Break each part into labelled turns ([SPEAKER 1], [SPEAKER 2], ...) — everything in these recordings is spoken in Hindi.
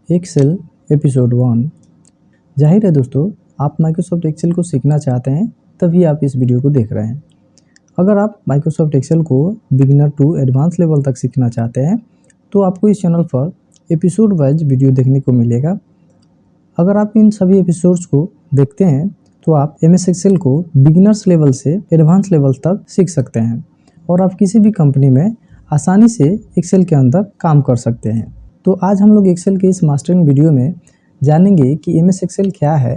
[SPEAKER 1] Excel episode 1। जाहिर है दोस्तों, आप माइक्रोसॉफ्ट एक्सेल को सीखना चाहते हैं तभी आप इस वीडियो को देख रहे हैं। अगर आप माइक्रोसॉफ्ट एक्सेल को बिगिनर टू एडवांस लेवल तक सीखना चाहते हैं तो आपको इस चैनल पर एपिसोड वाइज वीडियो देखने को मिलेगा। अगर आप इन सभी एपिसोड्स को देखते हैं तो आप एमएस एक्सेल को बिगिनर्स लेवल से एडवांस लेवल तक सीख सकते हैं और आप किसी भी कंपनी में आसानी से एक्सेल के अंदर काम कर सकते हैं। तो आज हम लोग एक्सेल के इस मास्टरिंग वीडियो में जानेंगे कि एमएस एक्सेल क्या है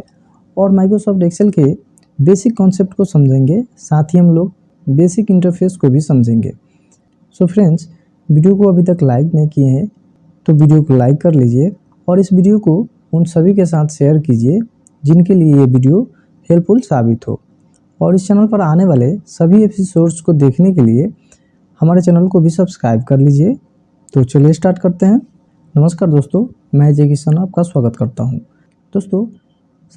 [SPEAKER 1] और माइक्रोसॉफ्ट एक्सेल के बेसिक कॉन्सेप्ट को समझेंगे, साथ ही हम लोग बेसिक इंटरफेस को भी समझेंगे। सो फ्रेंड्स, वीडियो को अभी तक लाइक नहीं किए हैं तो वीडियो को लाइक कर लीजिए और इस वीडियो को उन सभी के साथ शेयर कीजिए जिनके लिए ये वीडियो हेल्पफुल साबित हो। और इस चैनल पर आने वाले सभी एपिसोड्स को देखने के लिए हमारे चैनल को भी सब्सक्राइब कर लीजिए। तो चलिए स्टार्ट करते हैं। नमस्कार दोस्तों, मैं जय किशन आपका स्वागत करता हूं। दोस्तों,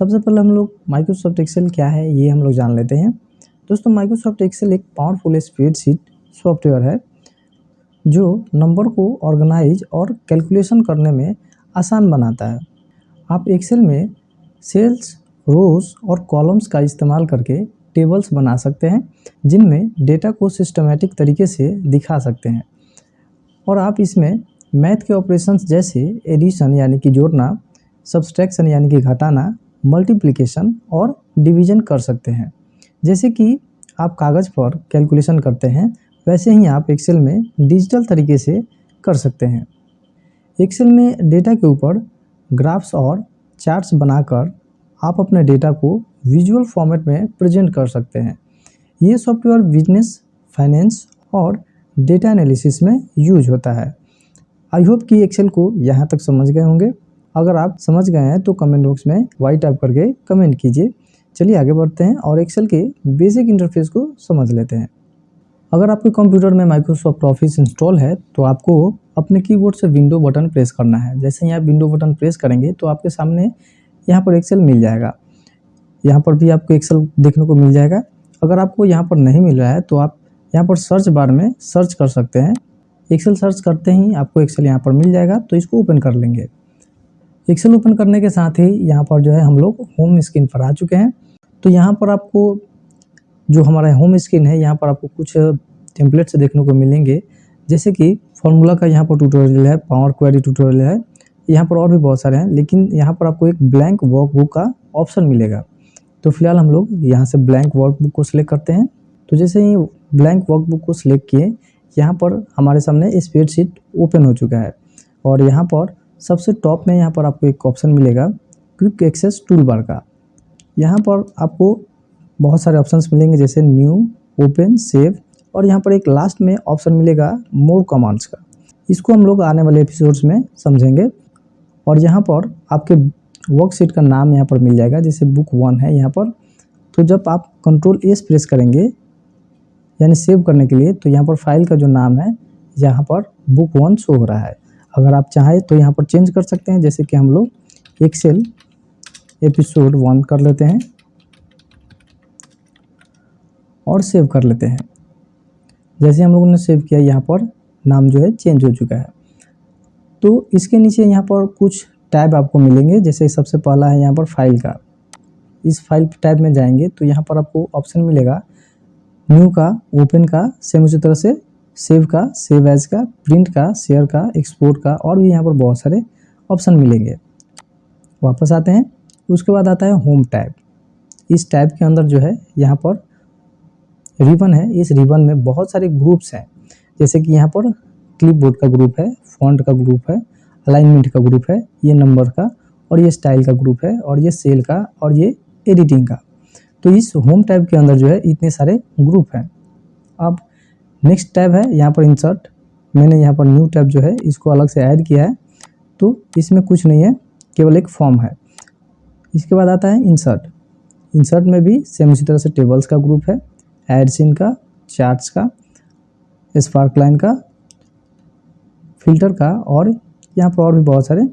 [SPEAKER 1] सबसे पहले हम लोग माइक्रोसॉफ्ट एक्सेल क्या है ये हम लोग जान लेते हैं। दोस्तों, माइक्रोसॉफ्ट एक्सेल एक पावरफुल स्प्रेडशीट सॉफ्टवेयर है जो नंबर को ऑर्गेनाइज और कैलकुलेशन करने में आसान बनाता है। आप एक्सेल में सेल्स, रोज और कॉलम्स का इस्तेमाल करके टेबल्स बना सकते हैं जिनमें डेटा को सिस्टमैटिक तरीके से दिखा सकते हैं और आप इसमें मैथ के ऑपरेशंस जैसे एडिशन यानी कि जोड़ना, सब्सट्रैक्शन यानी कि घटाना, मल्टीप्लिकेशन और डिवीजन कर सकते हैं। जैसे कि आप कागज़ पर कैलकुलेशन करते हैं वैसे ही आप एक्सेल में डिजिटल तरीके से कर सकते हैं। एक्सेल में डेटा के ऊपर ग्राफ्स और चार्ट्स बनाकर आप अपने डेटा को विजुअल फॉर्मेट में प्रेजेंट कर सकते हैं। ये सॉफ्टवेयर बिजनेस, फाइनेंस और डेटा एनालिसिस में यूज होता है। आई होप कि एक्सेल को यहाँ तक समझ गए होंगे। अगर आप समझ गए हैं तो कमेंट बॉक्स में वाई टाइप करके कमेंट कीजिए। चलिए आगे बढ़ते हैं और एक्सेल के बेसिक इंटरफेस को समझ लेते हैं। अगर आपके कंप्यूटर में माइक्रोसॉफ्ट ऑफिस इंस्टॉल है तो आपको अपने कीबोर्ड से विंडो बटन प्रेस करना है। जैसे ही आप विंडो बटन प्रेस करेंगे तो आपके सामने यहाँ पर एक्सेल मिल जाएगा। यहाँ पर भी आपको एक्सेल देखने को मिल जाएगा। अगर आपको यहाँ पर नहीं मिल रहा है तो आप यहाँ पर सर्च बार में सर्च कर सकते हैं। एक्सेल सर्च करते ही आपको एक्सेल यहाँ पर मिल जाएगा, तो इसको ओपन कर लेंगे। एक्सेल ओपन करने के साथ ही यहाँ पर जो है हम लोग होम स्क्रीन पर आ चुके हैं। तो यहाँ पर आपको जो हमारा होम स्क्रीन है यहाँ पर आपको कुछ टेम्पलेट्स देखने को मिलेंगे, जैसे कि फॉर्मूला का यहाँ पर ट्यूटोरियल है, पावर क्वेरी ट्यूटोरियल है, यहाँ पर और भी बहुत सारे हैं, लेकिन यहाँ पर आपको एक ब्लैंक वर्कबुक का ऑप्शन मिलेगा। तो फिलहाल हम लोग यहाँ से ब्लैंक वर्कबुक को सिलेक्ट करते हैं। तो जैसे ही ब्लैंक वर्कबुक को सिलेक्ट किए, यहाँ पर हमारे सामने स्प्रेडशीट ओपन हो चुका है और यहाँ पर सबसे टॉप में यहाँ पर आपको एक ऑप्शन मिलेगा क्विक एक्सेस टूल बार का। यहाँ पर आपको बहुत सारे ऑप्शंस मिलेंगे जैसे न्यू, ओपन, सेव और यहाँ पर एक लास्ट में ऑप्शन मिलेगा मोर कमांड्स का। इसको हम लोग आने वाले एपिसोड्स में समझेंगे। और यहाँ पर आपके वर्कशीट का नाम यहाँ पर मिल जाएगा, जैसे बुक 1 है यहाँ पर। तो जब आप कंट्रोल एस प्रेस करेंगे यानी सेव करने के लिए, तो यहाँ पर फाइल का जो नाम है यहाँ पर बुक 1 शो हो रहा है। अगर आप चाहें तो यहाँ पर चेंज कर सकते हैं, जैसे कि हम लोग एक्सेल एपिसोड 1 कर लेते हैं और सेव कर लेते हैं। जैसे हम लोगों ने सेव किया, यहाँ पर नाम जो है चेंज हो चुका है। तो इसके नीचे यहाँ पर कुछ टैब आपको मिलेंगे, जैसे सबसे पहला है यहाँ पर फाइल का। इस फाइल टैब में जाएंगे तो यहाँ पर आपको ऑप्शन मिलेगा न्यू का, ओपन का, सेम उसी तरह से सेव का, सेव एज का, प्रिंट का, शेयर का, एक्सपोर्ट का और भी यहाँ पर बहुत सारे ऑप्शन मिलेंगे। वापस आते हैं। उसके बाद आता है होम टैब। इस टैब के अंदर जो है यहाँ पर रिबन है। इस रिबन में बहुत सारे ग्रुप्स हैं, जैसे कि यहाँ पर क्लिपबोर्ड का ग्रुप है, फॉन्ट का ग्रुप है, अलाइनमेंट का ग्रुप है, ये नंबर का और ये स्टाइल का ग्रुप है और ये सेल का और ये एडिटिंग का। तो इस होम टैब के अंदर जो है इतने सारे ग्रुप हैं। अब नेक्स्ट टैब है यहाँ पर इंसर्ट। मैंने यहाँ पर न्यू टैब जो है इसको अलग से ऐड किया है, तो इसमें कुछ नहीं है, केवल एक फॉर्म है। इसके बाद आता है इंसर्ट। इंसर्ट में भी सेम उसी तरह से टेबल्स का ग्रुप है, ऐड सीन का, चार्ट्स का, स्पार्क लाइन का, फिल्टर का और यहाँ पर और भी बहुत सारे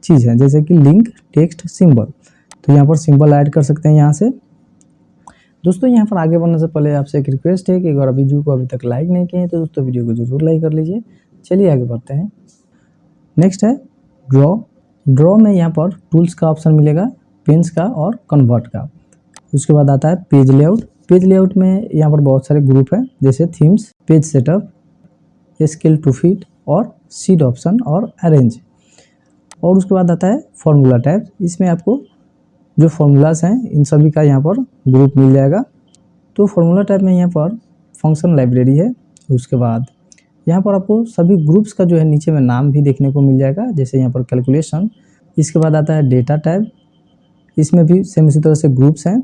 [SPEAKER 1] चीज़ हैं, जैसे कि लिंक, टेक्स्ट, सिंबल। तो यहाँ पर सिंबल ऐड कर सकते हैं यहाँ से। दोस्तों, यहाँ पर आगे बढ़ने से पहले आपसे एक रिक्वेस्ट है कि अगर वीडियो को अभी तक लाइक नहीं किए हैं तो दोस्तों वीडियो को जरूर लाइक कर लीजिए। चलिए आगे बढ़ते हैं। नेक्स्ट है ड्रॉ। ड्रॉ में यहाँ पर टूल्स का ऑप्शन मिलेगा, पेन्स का और कन्वर्ट का। उसके बाद आता है पेज लेआउट। पेज लेआउट में यहाँ पर बहुत सारे ग्रुप हैं, जैसे themes, page setup, scale to fit और सीड ऑप्शन और अरेंज। और उसके बाद आता है फॉर्मूला टैब। इसमें आपको जो फॉर्मूलाज हैं इन सभी का यहाँ पर ग्रुप मिल जाएगा। तो फॉर्मूला टैब में यहाँ पर फंक्शन लाइब्रेरी है। उसके बाद यहाँ पर आपको सभी ग्रुप्स का जो है नीचे में नाम भी देखने को मिल जाएगा, जैसे यहाँ पर कैलकुलेशन। इसके बाद आता है डेटा टैब, इसमें भी सेम इसी तरह से ग्रुप्स हैं।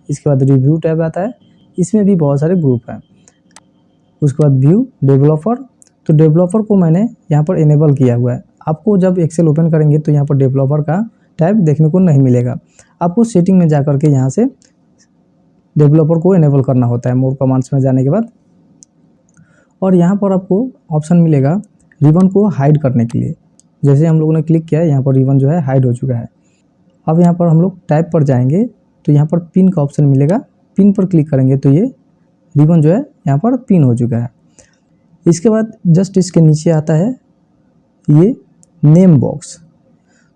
[SPEAKER 1] इसके बाद रिव्यू टैब आता है, इसमें भी बहुत सारे ग्रुप हैं। उसके बाद व्यू डेवलपर, तो डेवलपर को मैंने यहाँ पर इनेबल किया हुआ है। आपको जब एक्सेल ओपन करेंगे तो यहाँ पर डेवलपर का टैब देखने को नहीं मिलेगा। आपको सेटिंग में जा करके यहाँ से डेवलपर को इनेबल करना होता है मोर कमांड्स में जाने के बाद। और यहाँ पर आपको ऑप्शन मिलेगा रिबन को हाइड करने के लिए। जैसे हम लोगों ने क्लिक किया है, यहाँ पर रिबन जो है हाइड हो चुका है। अब यहाँ पर हम लोग टैब पर जाएंगे तो यहाँ पर पिन का ऑप्शन मिलेगा। पिन पर क्लिक करेंगे तो ये रिबन जो है यहाँ पर पिन हो चुका है। इसके बाद जस्ट इसके नीचे आता है ये नेम बॉक्स।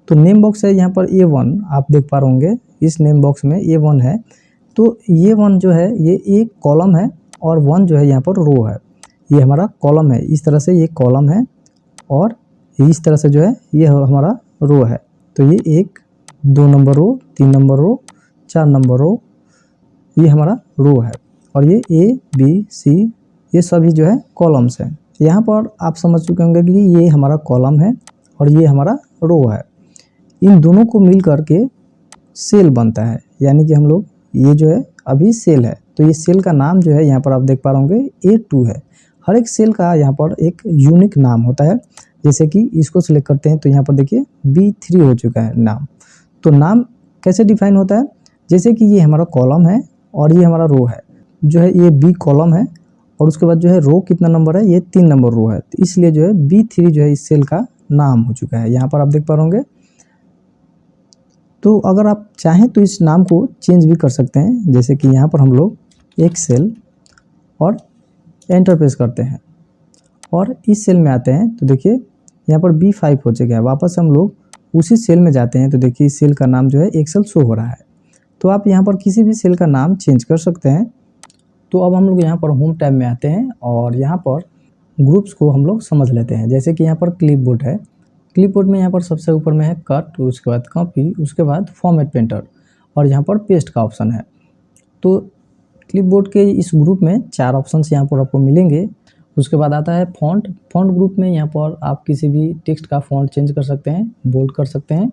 [SPEAKER 1] तो नेम बॉक्स है यहाँ पर A1, आप देख पा रहे होंगे इस नेम बॉक्स में A1 है। तो ये 1 जो है ये एक कॉलम है और 1 जो है यहाँ पर रो है। ये हमारा कॉलम है, इस तरह से ये कॉलम है और इस तरह से जो है ये हमारा रो है। तो ये 1 2 नंबर रो, 3 नंबर रो, 4 नंबर रो, ये हमारा रो है। और ये A B C ये सभी जो है कॉलम्स हैं। यहाँ पर आप समझ चुके होंगे कि ये हमारा कॉलम है और ये हमारा रो है। इन दोनों को मिल करके सेल बनता है, यानी कि हम लोग ये जो है अभी सेल है। तो ये सेल का नाम जो है यहाँ पर आप देख पा रहे होंगे A2 है। हर एक सेल का यहाँ पर एक यूनिक नाम होता है। जैसे कि इसको सिलेक्ट करते हैं तो यहाँ पर देखिए B3 हो चुका है नाम। तो नाम कैसे डिफाइन होता है, जैसे कि ये हमारा कॉलम है और ये हमारा रो है, जो है ये B कॉलम है और उसके बाद जो है रो कितना नंबर है, ये 3 नंबर रो है। तो इसलिए जो है B3 जो है इस सेल का नाम हो चुका है, यहाँ पर आप देख पा रहे होंगे। तो अगर आप चाहें तो इस नाम को चेंज भी कर सकते हैं, जैसे कि यहाँ पर हम लोग एक सेल और एंटर प्रेस करते हैं और इस सेल में आते हैं तो देखिए यहाँ पर B5 हो चुका है। वापस हम लोग उसी सेल में जाते हैं तो देखिए इस सेल का नाम जो है एक्सेल शो हो रहा है। तो आप यहाँ पर किसी भी सेल का नाम चेंज कर सकते हैं। तो अब हम लोग यहाँ पर होम टैब में आते हैं और यहाँ पर ग्रुप्स को हम लोग समझ लेते हैं। जैसे कि यहाँ पर क्लिपबोर्ड है। क्लिपबोर्ड में यहाँ पर सबसे ऊपर में है कट, उसके बाद कॉपी, उसके बाद फॉर्मेट पेंटर और यहाँ पर पेस्ट का ऑप्शन है। तो क्लिपबोर्ड के इस ग्रुप में 4 ऑप्शंस यहाँ पर आपको मिलेंगे। उसके बाद आता है फॉन्ट। फॉन्ट ग्रुप में यहाँ पर आप किसी भी टेक्स्ट का फॉन्ट चेंज कर सकते हैं, बोल्ड कर सकते हैं।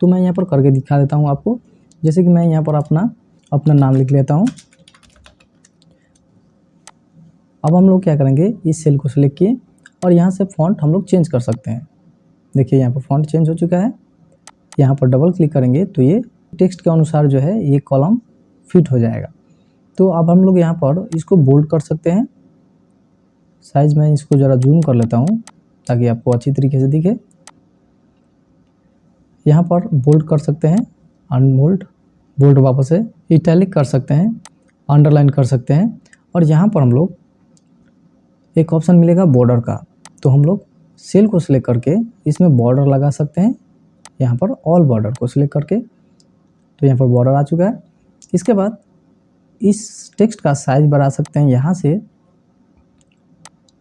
[SPEAKER 1] तो मैं यहाँ पर करके दिखा देता हूँ आपको। जैसे कि मैं यहाँ पर अपना नाम लिख लेता हूँ। अब हम लोग क्या करेंगे, इस सेल को सिलेक्ट किए और यहाँ से फॉन्ट हम लोग चेंज कर सकते हैं। देखिए यहाँ पर फॉन्ट चेंज हो चुका है। यहाँ पर डबल क्लिक करेंगे तो ये टेक्स्ट के अनुसार जो है ये कॉलम फिट हो जाएगा। तो अब हम लोग यहाँ पर इसको बोल्ड कर सकते हैं। साइज में इसको ज़रा जूम कर लेता हूँ ताकि आपको अच्छी तरीके से दिखे। यहाँ पर बोल्ड कर सकते हैं, अनबोल्ड, बोल्ड वापस से इटैलिक कर सकते हैं, अंडरलाइन कर सकते हैं। और यहाँ पर हम लोग एक ऑप्शन मिलेगा बॉर्डर का, तो हम लोग सेल को सिलेक्ट करके इसमें बॉर्डर लगा सकते हैं। यहाँ पर ऑल बॉर्डर को सिलेक्ट करके तो यहाँ पर बॉर्डर आ चुका है। इसके बाद इस टेक्स्ट का साइज बढ़ा सकते हैं, यहाँ से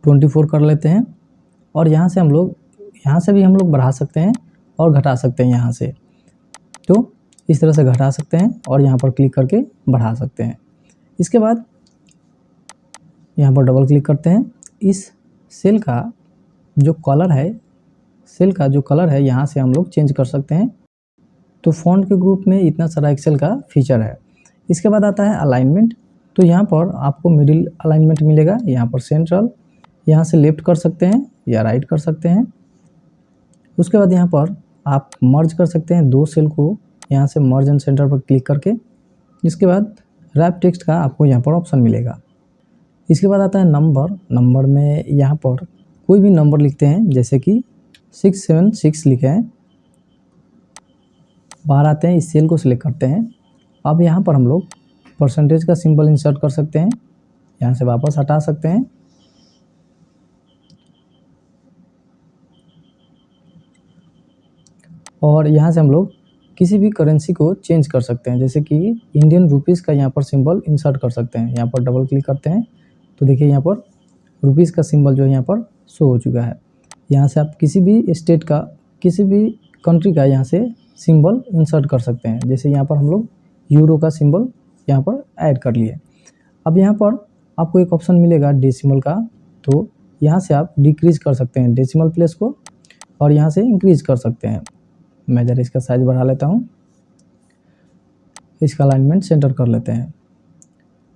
[SPEAKER 1] 24 कर लेते हैं और यहाँ से भी हम लोग बढ़ा सकते हैं और घटा सकते हैं यहाँ से। तो इस तरह से घटा सकते हैं और यहाँ पर क्लिक करके बढ़ा सकते हैं। इसके बाद यहाँ पर डबल क्लिक करते हैं। इस सेल का जो कलर है यहाँ से हम लोग चेंज कर सकते हैं। तो फॉन्ट के ग्रुप में इतना सारा एक्सेल का फीचर है। इसके बाद आता है अलाइनमेंट। तो यहाँ पर आपको मिडिल अलाइनमेंट मिलेगा, यहाँ पर सेंट्रल, यहाँ से लेफ्ट कर सकते हैं या राइट कर सकते हैं। उसके बाद यहाँ पर आप मर्ज कर सकते हैं 2 सेल को, यहाँ से मर्ज एंड सेंटर पर क्लिक करके। इसके बाद रैप टेक्स्ट का आपको यहाँ पर ऑप्शन मिलेगा। इसके बाद आता है नंबर में यहाँ पर कोई भी नंबर लिखते हैं, जैसे कि 676 लिखे हैं। बाहर आते हैं, इस सेल को सिलेक्ट करते हैं। अब यहाँ पर हम लोग परसेंटेज का सिंबल इंसर्ट कर सकते हैं, यहाँ से वापस हटा सकते हैं। और यहाँ से हम लोग किसी भी करेंसी को चेंज कर सकते हैं, जैसे कि इंडियन रुपीज़ का यहाँ पर सिंबल इंसर्ट कर सकते हैं। यहाँ पर डबल क्लिक करते हैं तो देखिए यहाँ पर रुपीज़ का सिंबल जो है यहाँ पर शो हो चुका है। यहाँ से आप किसी भी स्टेट का, किसी भी कंट्री का यहाँ से सिंबल इंसर्ट कर सकते हैं। जैसे यहाँ पर हम लोग यूरो का सिंबल यहाँ पर ऐड कर लिए। अब यहाँ पर आपको एक ऑप्शन मिलेगा डेसिमल का, तो यहाँ से आप डिक्रीज़ कर सकते हैं डेसिमल प्लेस को और यहाँ से इंक्रीज़ कर सकते हैं। मैं ज़रा इसका साइज़ बढ़ा लेता हूँ, इसका अलाइनमेंट सेंटर कर लेते हैं।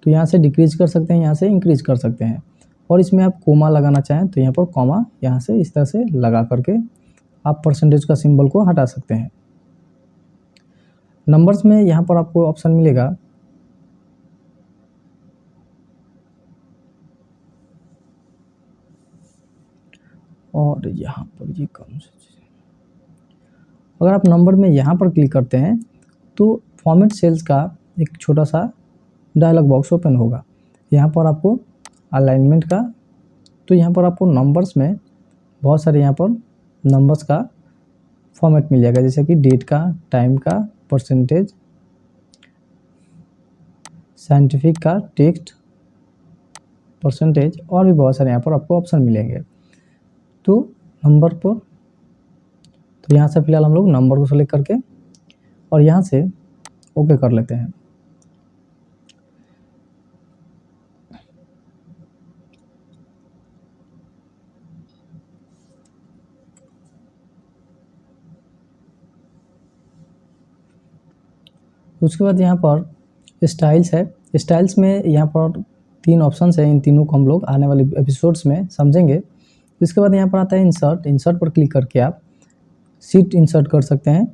[SPEAKER 1] तो यहाँ से डिक्रीज़ कर सकते हैं, यहाँ से इंक्रीज़ कर सकते हैं। और इसमें आप कोमा लगाना चाहें तो यहाँ पर कोमा यहाँ से इस तरह से लगा करके आप परसेंटेज का सिंबल को हटा सकते हैं। नंबर्स में यहाँ पर आपको ऑप्शन मिलेगा और यहाँ पर ये कौन सी चीज़, अगर आप नंबर में यहाँ पर क्लिक करते हैं तो फॉर्मेट सेल्स का एक छोटा सा डायलॉग बॉक्स ओपन होगा। यहाँ पर आपको अलाइनमेंट का, तो यहाँ पर आपको नंबर्स में बहुत सारे यहाँ पर नंबर्स का फॉर्मेट मिल जाएगा, जैसे कि डेट का, टाइम का, परसेंटेज, साइंटिफिक का, टेक्स्ट, परसेंटेज और भी बहुत सारे यहाँ पर आपको ऑप्शन मिलेंगे। तो नंबर पर, तो यहाँ से फिलहाल हम लोग नंबर को सेलेक्ट करके और यहाँ से ओके कर लेते हैं। उसके बाद यहाँ पर स्टाइल्स है। स्टाइल्स में यहाँ पर 3 ऑप्शंस हैं, इन तीनों को हम लोग आने वाले एपिसोड्स में समझेंगे। इसके बाद यहाँ पर आता है इंसर्ट। इंसर्ट पर क्लिक करके आप सीट इंसर्ट कर सकते हैं।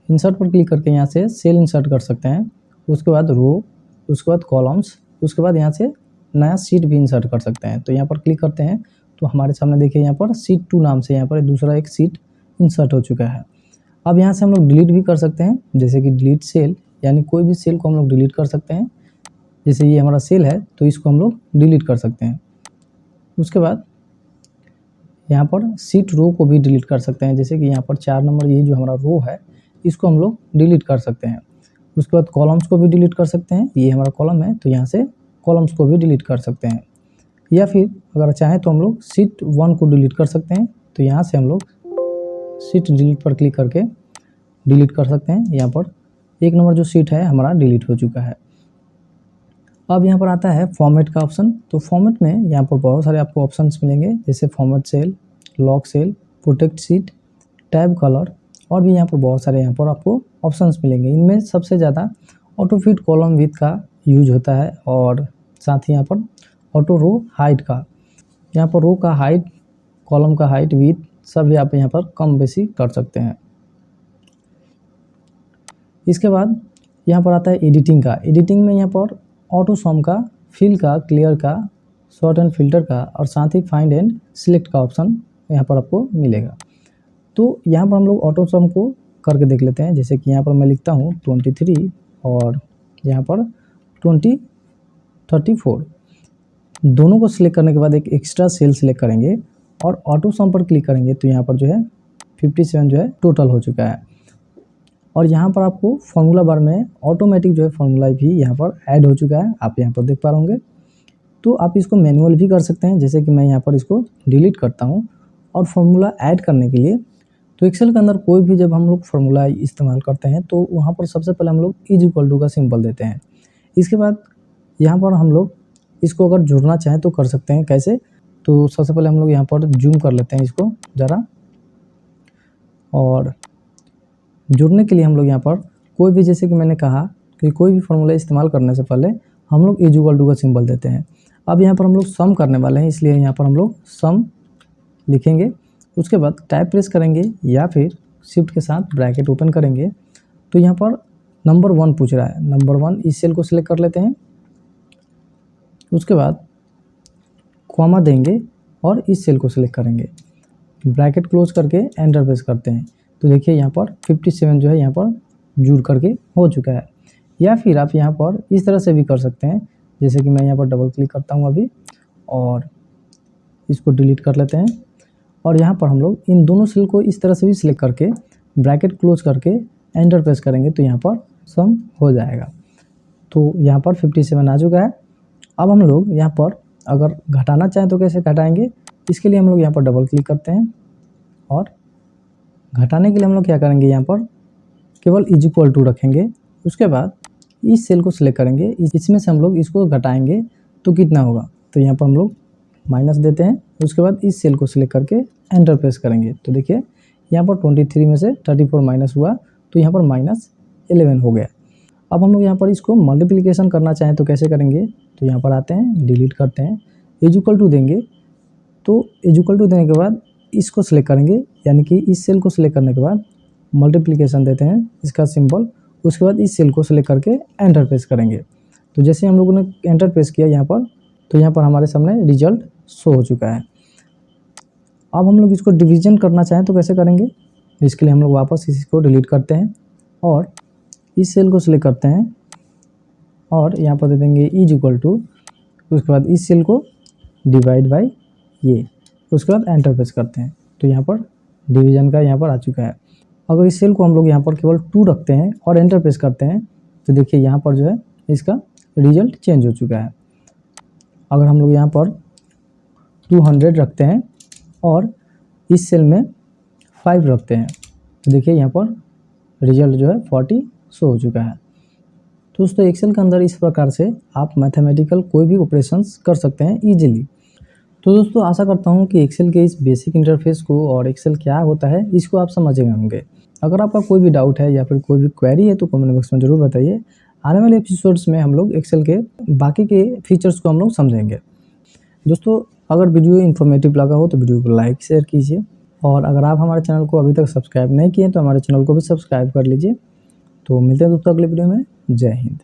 [SPEAKER 1] इंसर्ट पर क्लिक करके यहाँ से सेल इंसर्ट कर सकते हैं। उसके बाद रो, उसके बाद कॉलम्स, उसके बाद यहाँ से नया सीट भी इंसर्ट कर सकते हैं। तो यहाँ पर क्लिक करते हैं तो हमारे सामने देखिए यहाँ पर सीट 2 नाम से यहाँ पर दूसरा एक सीट इंसर्ट हो चुका है। अब यहाँ से हम लोग डिलीट भी कर सकते हैं, जैसे कि डिलीट सेल, यानी कोई भी सेल को हम लोग डिलीट कर सकते हैं। जैसे ये हमारा सेल है तो इसको हम लोग डिलीट कर सकते हैं। उसके बाद यहाँ पर सीट रो को भी डिलीट कर सकते हैं, जैसे कि यहाँ पर 4 नंबर ये जो हमारा रो है इसको हम लोग डिलीट कर सकते हैं। उसके बाद कॉलम्स को भी डिलीट कर सकते हैं, ये हमारा कॉलम है तो यहाँ से कॉलम्स को भी डिलीट कर सकते हैं। या फिर अगर चाहें तो हम लोग सीट 1 को डिलीट कर सकते हैं, तो यहाँ से हम लोग सीट डिलीट पर क्लिक करके डिलीट कर सकते हैं। यहाँ पर 1 नंबर जो सीट है हमारा डिलीट हो चुका है। अब यहाँ पर आता है फॉर्मेट का ऑप्शन। तो फॉर्मेट में यहाँ पर बहुत सारे आपको ऑप्शंस मिलेंगे, जैसे format cell, lock cell, protect sheet, tab colour और भी यहाँ पर बहुत सारे यहाँ पर आपको ऑप्शंस मिलेंगे। इनमें सबसे ज़्यादा ऑटो फिट कॉलम विथ का यूज होता है और साथ ही यहाँ पर ऑटो रो हाइट का, यहाँ पर रो का हाइट, कॉलम का हाइट, विथ सभी आप यहाँ पर कम बेसी कर सकते हैं। इसके बाद यहाँ पर आता है एडिटिंग का। एडिटिंग में यहाँ पर ऑटो सम का, फिल का, क्लियर का, शॉर्ट एंड फिल्टर का और साथ ही फाइंड एंड सिलेक्ट का ऑप्शन यहाँ पर आपको मिलेगा। तो यहाँ पर हम लोग ऑटो सम को करके देख लेते हैं, जैसे कि यहाँ पर मैं लिखता हूँ 23 और यहाँ पर 34, दोनों को सिलेक्ट करने के बाद एक एक्स्ट्रा सेल सिलेक्ट करेंगे और ऑटो सम पर क्लिक करेंगे तो यहाँ पर जो है 57 जो है टोटल हो चुका है। और यहाँ पर आपको फॉर्मूला बार में ऑटोमेटिक जो है फॉर्मूला भी यहाँ पर ऐड हो चुका है, आप यहाँ पर देख पा रहे होंगे। तो आप इसको मैनुअल भी कर सकते हैं, जैसे कि मैं यहाँ पर इसको डिलीट करता हूँ। और फॉर्मूला ऐड करने के लिए तो एक्सेल के अंदर कोई भी जब हम लोग फॉर्मूला इस्तेमाल करते हैं तो वहाँ पर सबसे पहले हम लोग इज इक्वल टू का सिंबल देते हैं। इसके बाद यहाँ पर हम लोग इसको अगर जुड़ना चाहें तो कर सकते हैं। कैसे? तो सबसे पहले हम लोग यहाँ पर जूम कर लेते हैं इसको ज़रा, और जुड़ने के लिए हम लोग यहाँ पर कोई भी, जैसे कि मैंने कहा कि कोई भी फॉर्मूला इस्तेमाल करने से पहले हम लोग इज इक्वल टू का सिंबल देते हैं। अब यहाँ पर हम लोग सम करने वाले हैं, इसलिए यहाँ पर हम लोग सम लिखेंगे। उसके बाद टाइप प्रेस करेंगे या फिर शिफ्ट के साथ ब्रैकेट ओपन करेंगे। तो यहाँ पर नंबर 1 पूछ रहा है, नंबर 1 इस सेल को सिलेक्ट कर लेते हैं। उसके बाद कॉमा देंगे और इस सेल को सिलेक्ट करेंगे, ब्रैकेट क्लोज करके एंटर प्रेस करते हैं। तो देखिए यहाँ पर 57 जो है यहाँ पर जुड़ करके हो चुका है। या फिर आप यहाँ पर इस तरह से भी कर सकते हैं, जैसे कि मैं यहाँ पर डबल क्लिक करता हूँ अभी और इसको डिलीट कर लेते हैं। और यहाँ पर हम लोग इन दोनों सेल को इस तरह से भी सिलेक्ट करके ब्रैकेट क्लोज करके एंटर प्रेस करेंगे तो यहाँ पर सम हो जाएगा। तो यहाँ पर 57 आ चुका है। अब हम लोग यहाँ पर अगर घटाना चाहें तो कैसे घटाएंगे, इसके लिए हम लोग यहाँ पर डबल क्लिक करते हैं और घटाने के लिए हम लोग क्या करेंगे, यहाँ पर केवल इज इक्वल टू रखेंगे। उसके बाद इस सेल को सिलेक्ट करेंगे, इसमें से हम लोग इसको घटाएंगे तो कितना होगा, तो यहाँ पर हम लोग माइनस देते हैं। उसके बाद इस सेल को सिलेक्ट करके एंटर प्रेस करेंगे तो देखिए यहाँ पर 23 में से 34 माइनस हुआ तो यहाँ पर -11 हो गया। अब हम लोग यहाँ पर इसको मल्टीप्लिकेशन करना चाहें तो कैसे करेंगे, तो यहाँ पर आते हैं, डिलीट करते हैं, इज इक्वल टू देंगे। तो इज इक्वल टू देने के बाद इसको सिलेक्ट करेंगे, यानी कि इस सेल को सिलेक्ट करने के बाद मल्टीप्लिकेशन देते हैं, इसका सिंबल। उसके बाद इस सेल को सिलेक्ट करके एंटर प्रेस करेंगे। तो जैसे हम लोगों ने एंटर प्रेस किया यहाँ पर, तो यहाँ पर हमारे सामने रिजल्ट शो हो चुका है। अब हम लोग इसको डिवीजन करना चाहें तो कैसे करेंगे, इसके लिए हम लोग वापस इसको डिलीट करते हैं और इस सेल को सिलेक्ट करते हैं और यहाँ पर दे देंगे इज इक्वल टू। उसके बाद इस सेल को डिवाइड बाई ये, उसके बाद एंटर प्रेस करते हैं तो यहाँ पर डिवीजन का यहाँ पर आ चुका है। अगर इस सेल को हम लोग यहाँ पर केवल 2 रखते हैं और एंटर प्रेस करते हैं तो देखिए यहाँ पर जो है इसका रिजल्ट चेंज हो चुका है। अगर हम लोग यहाँ पर 200 रखते हैं और इस सेल में 5 रखते हैं तो देखिए यहाँ पर रिजल्ट जो है 40 शो हो चुका है। तो दोस्तों एक्सेल के अंदर इस प्रकार से आप मैथमेटिकल कोई भी ऑपरेशंस कर सकते हैं इजीली। तो दोस्तों आशा करता हूँ कि एक्सेल के इस बेसिक इंटरफेस को और एक्सेल क्या होता है इसको आप समझ गए होंगे। अगर आपका कोई भी डाउट है या फिर कोई भी क्वेरी है तो कमेंट बॉक्स में ज़रूर बताइए। आने वाले एपिसोड्स में हम लोग एक्सेल के बाकी के फीचर्स को हम लोग समझेंगे। दोस्तों अगर वीडियो इन्फॉर्मेटिव लगा हो तो वीडियो को लाइक शेयर कीजिए और अगर आप हमारे चैनल को अभी तक सब्सक्राइब नहीं किए तो हमारे चैनल को भी सब्सक्राइब कर लीजिए। तो मिलते हैं दोस्तों अगले वीडियो में। जय हिंद।